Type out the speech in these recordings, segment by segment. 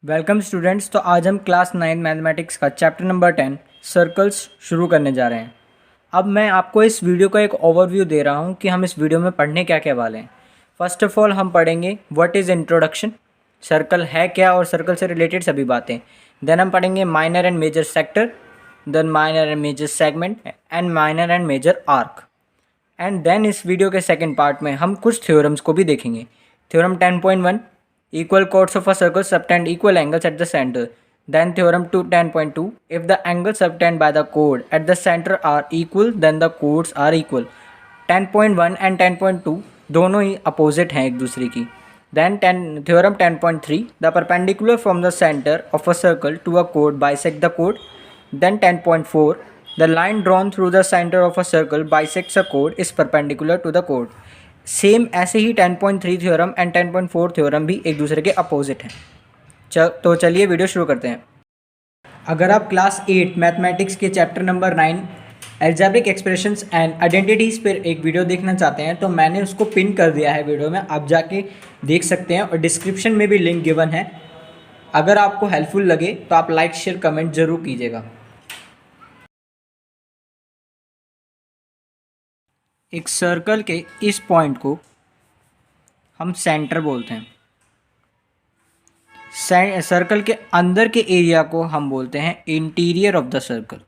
Welcome students. तो आज हम क्लास 9 मैथमेटिक्स का चैप्टर नंबर 10 सर्कल्स शुरू करने जा रहे हैं। अब मैं आपको इस वीडियो का एक ओवरव्यू दे रहा हूं कि हम इस वीडियो में पढ़ने क्या क्या वाले हैं। फर्स्ट ऑफ ऑल हम पढ़ेंगे व्हाट इज़ इंट्रोडक्शन, सर्कल है क्या और सर्कल से रिलेटेड सभी बातें। देन हम पढ़ेंगे minor and major sector, then minor and major segment and minor and major arc. And then इस वीडियो के सेकंड पार्ट में हम कुछ थ्योरम्स को भी देखेंगे। Theorem 10.1 equal chords of a circle subtend equal angles at the center. Then theorem 10.2 if the angles subtend by the chord at the center are equal then the chords are equal. 10.1 and 10.2 दोनों ही opposite हैं एक दूसरे की। Then theorem 10.3 the perpendicular from the center of a circle to a chord bisect the chord. Then 10.4 the line drawn through the center of a circle bisects a chord is perpendicular to the chord. Same ऐसे ही 10.3 theorem and 10.4 theorem भी एक दूसरे के opposite हैं। तो चलिए video शुरू करते हैं। अगर आप क्लास 8 मैथमेटिक्स के chapter number 9 algebraic expressions and identities पर एक वीडियो देखना चाहते हैं तो मैंने उसको पिन कर दिया है वीडियो में, आप जाके देख सकते हैं और डिस्क्रिप्शन में भी लिंक गिवन है। अगर आपको हेल्पफुल लगे तो आप लाइक शेयर कमेंट ज़रूर कीजिएगा। एक सर्कल के इस पॉइंट को हम सेंटर बोलते हैं। सर्कल के अंदर के एरिया को हम बोलते हैं इंटीरियर ऑफ द सर्कल।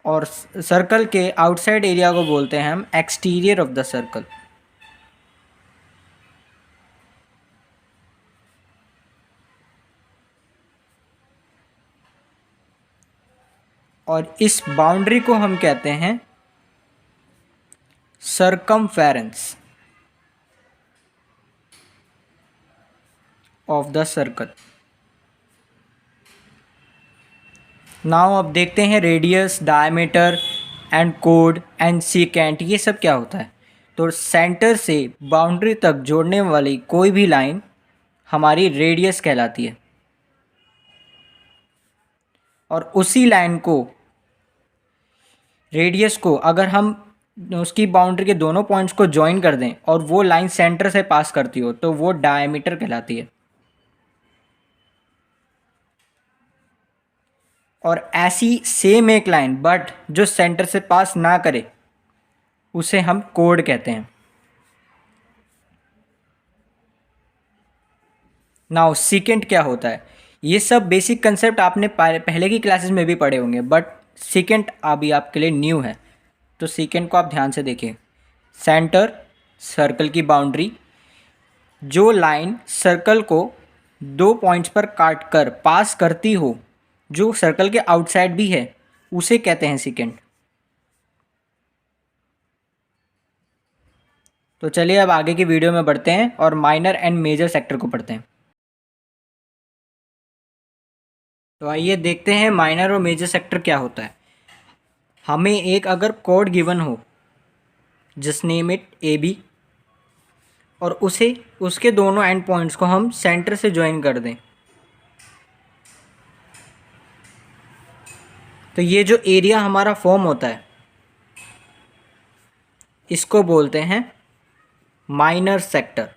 और सर्कल के आउटसाइड एरिया को बोलते हैं हम एक्सटीरियर ऑफ द सर्कल। और इस बाउंड्री को हम कहते हैं circumference of the circle. Now अब देखते हैं radius, diameter and code and secant ये सब क्या होता है। तो सेंटर से बाउंड्री तक जोड़ने वाली कोई भी लाइन हमारी रेडियस कहलाती है और उसी लाइन को, रेडियस को अगर हम उसकी बाउंड्री के दोनों पॉइंट्स को ज्वाइन कर दें और वो लाइन सेंटर से पास करती हो तो वो डायमीटर कहलाती है। और ऐसी सेम एक लाइन बट जो सेंटर से पास ना करे उसे हम कोड कहते हैं। नाउ सीकेंट क्या होता है, ये सब बेसिक कंसेप्ट आपने पहले की क्लासेस में भी पढ़े होंगे बट सीकेंट अभी आपके लिए न्यू है। तो सीकेंट को आप ध्यान से देखिए। सेंटर, सर्कल की बाउंड्री, जो लाइन सर्कल को दो पॉइंट्स पर काट कर पास करती हो, जो सर्कल के आउटसाइड भी है, उसे कहते हैं सीकेंट। तो चलिए अब आगे की वीडियो में बढ़ते हैं और माइनर एंड मेजर सेक्टर को पढ़ते हैं। तो आइए देखते हैं माइनर और मेजर सेक्टर क्या होता है। हमें एक अगर कोड गिवन हो, just name it A B, और उसे उसके दोनों एंड पॉइंट्स को हम सेंटर से ज्वाइन कर दें, तो ये जो एरिया हमारा फॉर्म होता है इसको बोलते हैं माइनर सेक्टर।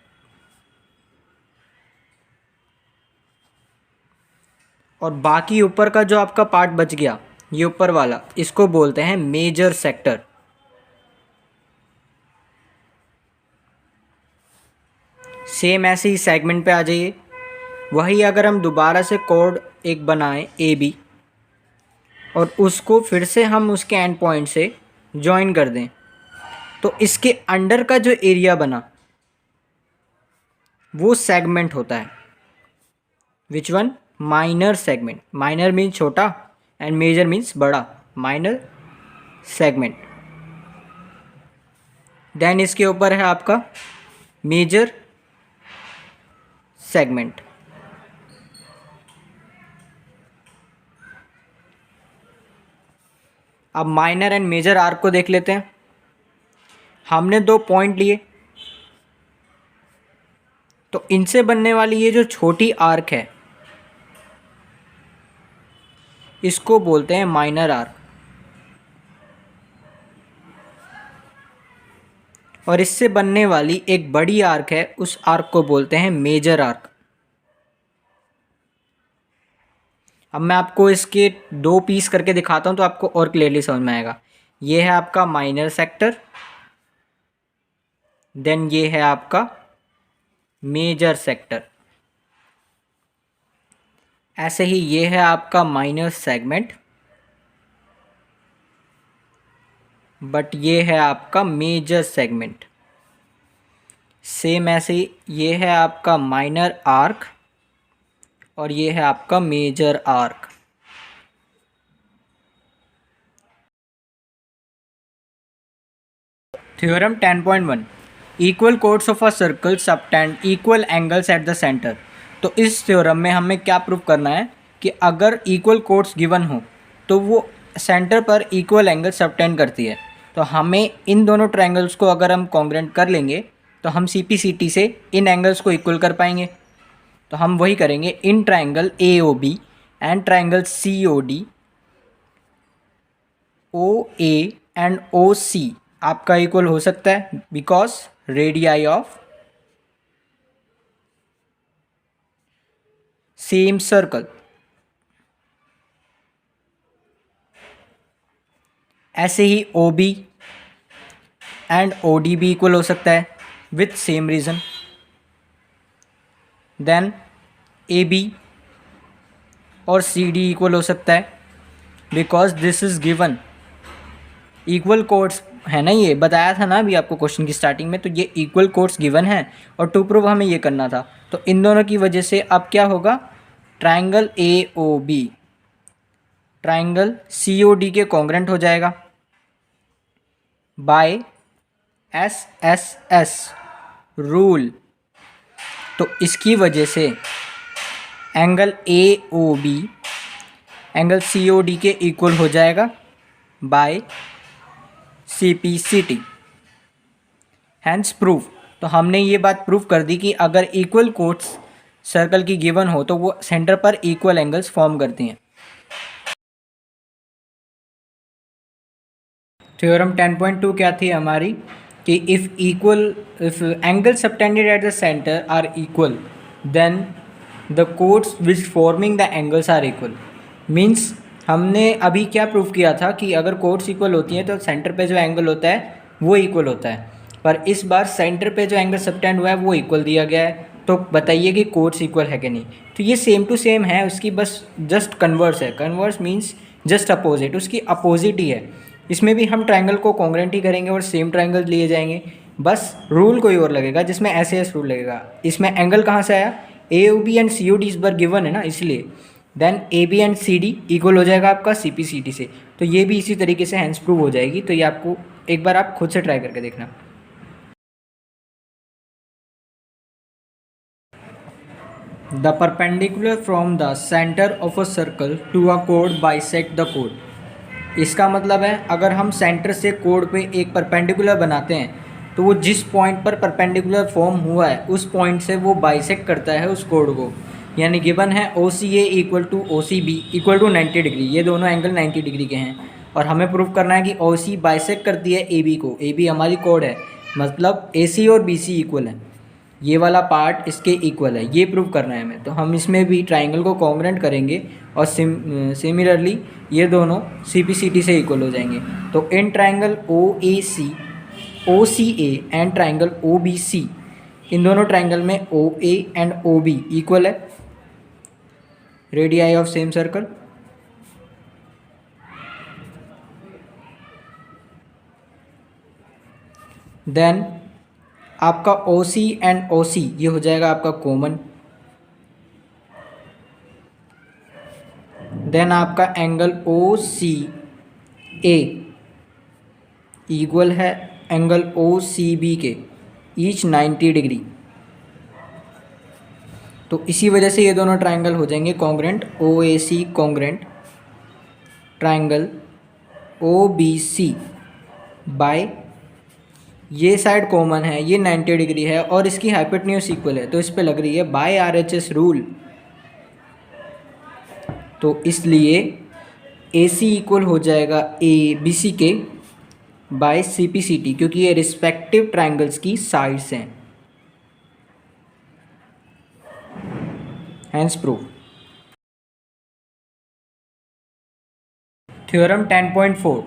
और बाकी ऊपर का जो आपका पार्ट बच गया, ये ऊपर वाला, इसको बोलते हैं मेजर सेक्टर। सेम ऐसे ही सेगमेंट पे आ जाइए। वही अगर हम दोबारा से कोड एक बनाएं ए बी और उसको फिर से हम उसके एंड पॉइंट से ज्वाइन कर दें तो इसके अंडर का जो एरिया बना वो सेगमेंट होता है। Which one? Minor segment. Minor means छोटा एंड मेजर मीन्स बड़ा। Minor segment. देन इसके ऊपर है आपका मेजर सेगमेंट। अब माइनर एंड मेजर आर्क को देख लेते हैं। हमने दो पॉइंट लिए तो इनसे बनने वाली ये जो छोटी आर्क है इसको बोलते हैं माइनर आर्क। और इससे बनने वाली एक बड़ी आर्क है, उस आर्क को बोलते हैं मेजर आर्क। अब मैं आपको इसके दो पीस करके दिखाता हूं तो आपको और क्लियरली समझ में आएगा। ये है आपका माइनर सेक्टर, देन ये है आपका मेजर सेक्टर। ऐसे ही ये है आपका माइनर सेगमेंट, बट ये है आपका मेजर सेगमेंट। सेम ऐसे ही ये है आपका माइनर आर्क और ये है आपका major arc. Theorem 10.1 equal chords of a circle subtend equal angles at the centre. तो इस थ्योरम में हमें क्या प्रूव करना है कि अगर इक्वल कोड्स गिवन हो तो वो सेंटर पर इक्वल एंगल सबटेंड करती है। तो हमें इन दोनों ट्रायंगल्स को अगर हम कॉन्ग्रेंट कर लेंगे तो हम CPCT से इन एंगल्स को इक्वल कर पाएंगे। तो हम वही करेंगे in triangle AOB and triangle COD, OA and OC आपका इक्वल हो सकता है because radii of same circle. ऐसे ही OB एंड OD भी इक्वल हो सकता है with same reason. Then AB और CD इक्वल हो सकता है because this is given. Equal chords है ना, ये बताया था ना अभी आपको क्वेश्चन की स्टार्टिंग में। तो ये इक्वल कोड्स गिवन है और टू प्रूव हमें ये करना था। तो इन दोनों की वजह से अब क्या होगा, ट्रायंगल AOB ट्रायंगल COD के कॉन्ग्रेंट हो जाएगा बाय SSS रूल। तो इसकी वजह से एंगल AOB एंगल COD के इक्वल हो जाएगा बाय CPCT। Hence proof. तो हमने ये बात प्रूफ कर दी कि अगर इक्वल कोड्स सर्कल की गिवन हो तो वो सेंटर पर इक्वल एंगल्स फॉर्म करती हैं। थ्योरम 10.2 क्या थी हमारी कि if angle subtended at the centre are equal then the chords which forming the angles are equal. Means हमने अभी क्या प्रूफ किया था कि अगर कोड्स इक्वल होती हैं तो सेंटर पे जो एंगल होता है वो इक्वल होता है, पर इस बार सेंटर पे जो एंगल सबटेंड हुआ है वो इक्वल दिया गया है। तो बताइए कि कोड्स इक्वल है कि नहीं। तो ये सेम टू सेम है, उसकी बस जस्ट कन्वर्स है। कन्वर्स मीन्स जस्ट अपोजिट, उसकी अपोजिट ही है। इसमें भी हम ट्रायंगल को कॉन्ग्रेंट ही करेंगे और सेम ट्रायंगल लिए जाएंगे, बस रूल कोई और लगेगा जिसमें SAS रूल लगेगा। इसमें एंगल कहाँ से आया, AOB एंड COD इस बार गिवन है ना, इसलिए then AB and CD equal हो जाएगा आपका CPCT से। तो ये भी इसी तरीके से हैंस प्रूव हो जाएगी। तो ये आपको एक बार आप खुद से ट्राई करके देखना। The perpendicular from the centre of a circle to a code bisect the code. इसका मतलब है अगर हम सेंटर से कोड पे एक परपेंडिकुलर बनाते हैं तो वो जिस पॉइंट पर परपेंडिकुलर फॉर्म हुआ है उस पॉइंट से वो बाइसेक्ट करता है उस कोड को। यानी गिवन है OCA equal to OCB equal to 90 degree, ये दोनों एंगल 90 डिग्री के हैं और हमें प्रूव करना है कि OC बाइसेक्ट करती है AB को। AB हमारी कोड है, मतलब AC और BC इक्वल है, ये वाला पार्ट इसके इक्वल है, ये प्रूव करना है हमें। तो हम इसमें भी ट्राइंगल को कॉन्ग्रेंट करेंगे और सिमिलरली ये दोनों CPCT से इक्वल हो जाएंगे। तो in triangle OAC OCA and triangle OBC, इन दोनों ट्राइंगल में OA एंड OB इक्वल है, radii of same circle. Then आपका OC एंड OC ये हो जाएगा आपका कॉमन। देन आपका एंगल OCA इक्वल है एंगल OCB के, ईच 90 डिग्री। तो इसी वजह से ये दोनों ट्रायंगल हो जाएंगे congruent. OAC congruent triangle OBC by, ये साइड कॉमन है, ये 90 डिग्री है और इसकी हाइपोटेन्यूज इक्वल है तो इस पे लग रही है बाय RHS रूल। तो इसलिए AC इक्वल हो जाएगा ABC के बाय CPCT, क्योंकि ये रिस्पेक्टिव ट्राइंगल्स की साइड्स हैं। Hence proved. थ्योरम 10.4,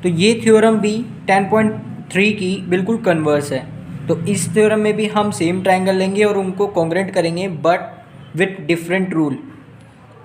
तो ये थ्योरम भी 10.3 की बिल्कुल कन्वर्स है। तो इस थ्योरम में भी हम सेम ट्राइंगल लेंगे और उनको कॉन्ग्रुएंट करेंगे, बट विथ डिफरेंट रूल,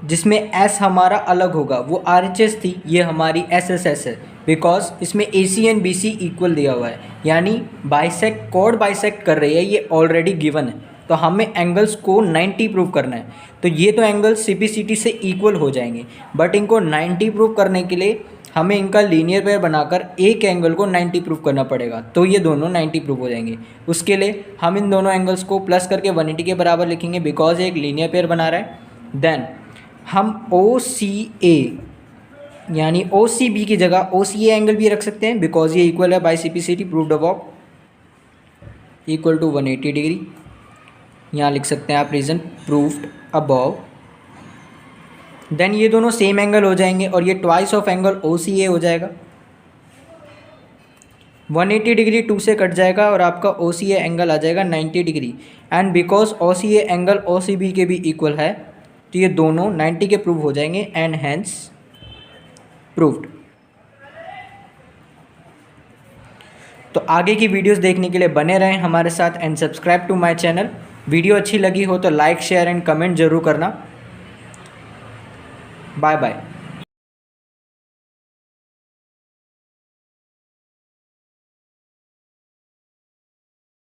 जिसमें एस हमारा अलग होगा। वो RHS थी, ये हमारी SSS है, बिकॉज इसमें AC एंड BC इक्वल दिया हुआ है, यानी बाइसेक्ट कॉर्ड बाइसेक्ट कर रही है, ये ऑलरेडी गिवन है। तो हमें एंगल्स को 90 प्रूव करना है। तो ये तो एंगल्स CPCT से इक्वल हो जाएंगे, बट इनको 90 प्रूव करने के लिए हमें इनका लीनियर पेयर बनाकर एक एंगल को 90 प्रूव करना पड़ेगा, तो ये दोनों 90 प्रूव हो जाएंगे। उसके लिए हम इन दोनों एंगल्स को प्लस करके 180 के बराबर लिखेंगे, बिकॉज एक लीनियर पेयर बना रहा है। देन हम OCA यानी OCB की जगह OCA एंगल भी रख सकते हैं, बिकॉज ये इक्वल है by CPCT proved above, equal to 180 degree. यहाँ लिख सकते हैं आप रीजन प्रूव्ड अबव। देन ये दोनों सेम एंगल हो जाएंगे और ये ट्वाइस ऑफ एंगल OCA हो जाएगा। 180 डिग्री 2 से कट जाएगा और आपका OCA एंगल आ जाएगा 90 degree. And because OCA angle OCB के भी इक्वल है, तो ये दोनों 90 के प्रूव हो जाएंगे एंड हैंस प्रूव्ड। तो आगे की वीडियोस देखने के लिए बने रहें हमारे साथ and subscribe to my channel. Video अच्छी लगी हो तो लाइक शेयर एंड कमेंट जरूर करना। Bye bye.